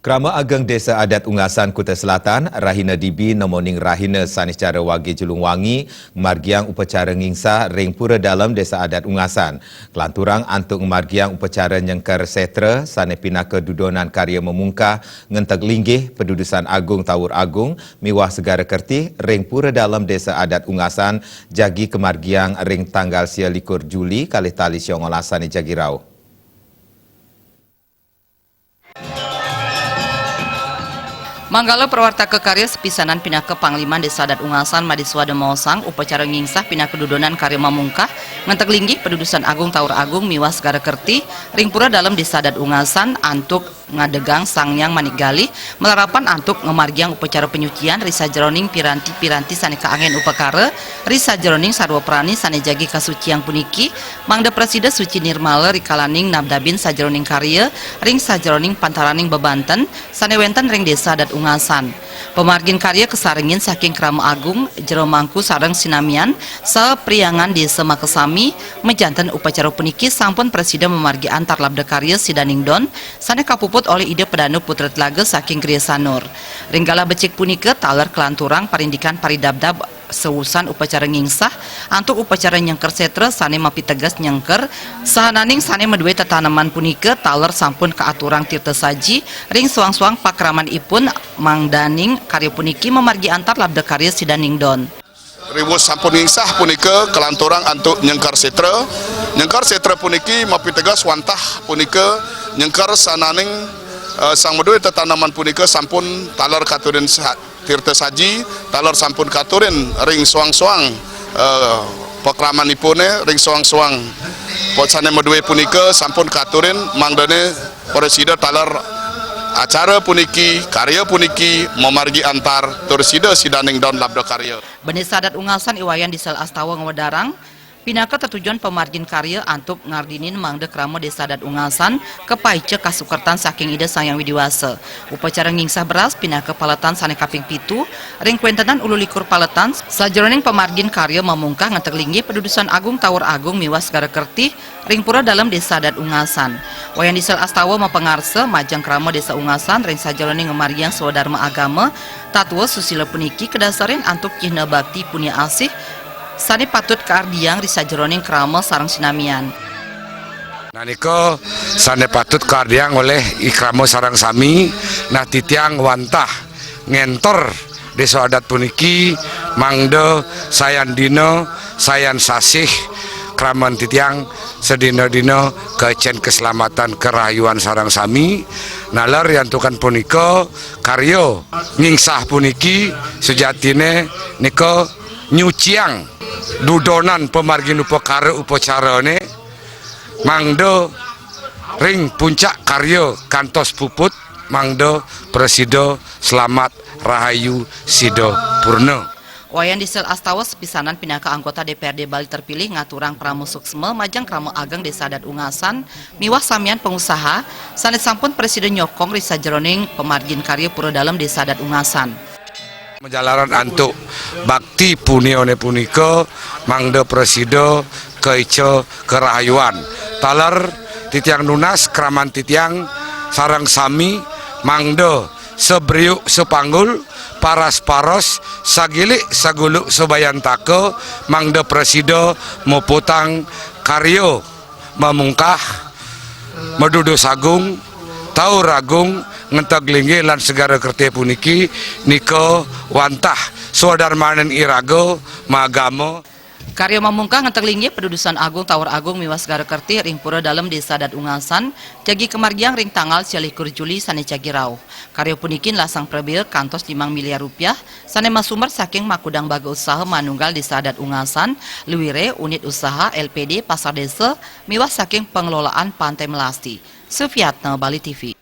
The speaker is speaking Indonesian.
Krama Ageng Desa Adat Ungasan Kuta Selatan, Rahina Dibi Namoning Rahina sanis cara wagi Julung Wangi, margiang upacara ngingsa ring pura dalam Desa Adat Ungasan. Kelanturang antuk margiang upacara nyengkar setra, sanis pinaka dudonan karya memungkah, ngentag linggih pedudusan agung Tawur Agung, miwah segara kerti, ring pura dalam Desa Adat Ungasan, jagi kemargiang ring tanggal 21 Juli, kalih tali siongolasan jagi rau. Manggala perwarta kekarya sepisanan pinaka Pangliman Desa Adat Ungasan Madiswada Mausang upacara ngingsah pinaka dudonan karya mamungkah ngantek linggih pedudusan agung Tawur Agung miwas segara kerti ringpura dalam Desa Adat Ungasan antuk ngadegang sangyang maniggali melarapan antuk ngemargiang upacara penyucian risa jeroning piranti saneka angin upakara risa jeroning sarwa prani sane jagi kasuciang puniki mangda presida suci nirmala rikalaning nabdabin sajeroning karya ring sajeroning pantaraning bebanten sane wenten ring Desa Adat Ungasan. Pemargin karya kesarengin saking Krama Agung jero mangku sareng sinamian sapriangan Desa Makesami mejanten upacara puniki sampun presida memargi antar labda karya sidaningdon sane kapuput oleh ide pedanu putra telaga saking Kriya Sanur. Ringgala becik punika taler kelanturang parindikan paridabdab seusan upacara ngingsah antuk upacara nyengker setra sane mapi tegas nyengker sahananing sane medue tetanaman punika taler sampun keaturang tirta saji ring suang-suang pakraman ipun mangdaning karya puniki memargi antar labda karya sidaningdon. Riwus sampun ngingsah punika kelanturang antuk nyengkar setra puniki mapi tegas wantah punika nyengkar sananing sang medue tetanaman punika sampun taler katurin tirta saji taler sampun katurin ring suang-suang pakramanipune ring suang-suang potsane medue punika sampun katurin mangdane presida taler acara puniki karya puniki memargi antar tursida sidaning daun labda karya. Desa Adat Ungasan iwayan di Sel Astawa Ngewedarang pinaka tetujuan pemargin karya antuk ngardinin mangde krama Desa Adat Ungasan kepaice kasukertan saking ide Sangyang Widiwasa. Upacara ngingsah beras pinaka paletan sane kaping pitu ring kuentenan ulu likur paletan sajeroning pemargin karya memungkah ngantek linggih pedudusan agung Tawur Agung miwas segara kerti ring pura dalam Desa Adat Ungasan. Wayan di Sel Astawa mapengarse majang krama Desa Ungasan ring sajeroning ngemargiang swadharma agama tatwa susila puniki kedasarin antuk cihna bakti punya asih sani patut keardiang risa jeroning krama sarang sinamian. Naniko sane patut keardiang oleh ikramo sarang sami nah titiang wantah ngentor Desa adat puniki mangde sayan dino sayan sasih kraman titiang sedino-dino kecen keselamatan kerayuan sarang sami nalar yantukan punika karyo ngingsah puniki sejatine niko nyuciang dudonan pemargin upacara ne mangdo ring puncak karyo kantos puput mangdo presida selamat rahayu sido purno. Wayan di Sel Astawa sepisanan pinaka anggota DPRD Bali terpilih ngaturang pramusuksme majang Krama Ageng Desa Adat Ungasan miwah samian pengusaha sanes sampun presiden nyokong risa jeroning pemargin karya pura dalam Desa Adat Ungasan. Menjalaran antuk bakti punione punika mangde presida keice kerahayuan taler titiang nunas kraman titiang sarang sami mangde sebriuk sepanggul paras paros sagilik saguluk sebayantake mangde presida muputang karyo memungkah medudus agung Tawur Agung ngentag linggih lan segara kerti puniki niko wantah swadharmanen irago magamo. Karya mamungkah ngantek linggih pedudusan agung Tawur Agung miwas segara kerti ring pura dalam Desa Adat Ungasan jagi kemargiang ring tanggal 21 Juli sane jagi rauh. Karya punikin lasang prebil kantos 5 miliar rupiah sane masumber saking makudang baga usaha manunggal Desa Adat Ungasan Luwire unit usaha LPD Pasar Desa miwas saking pengelolaan Pantai Melasti. Sufiatna, Bali TV.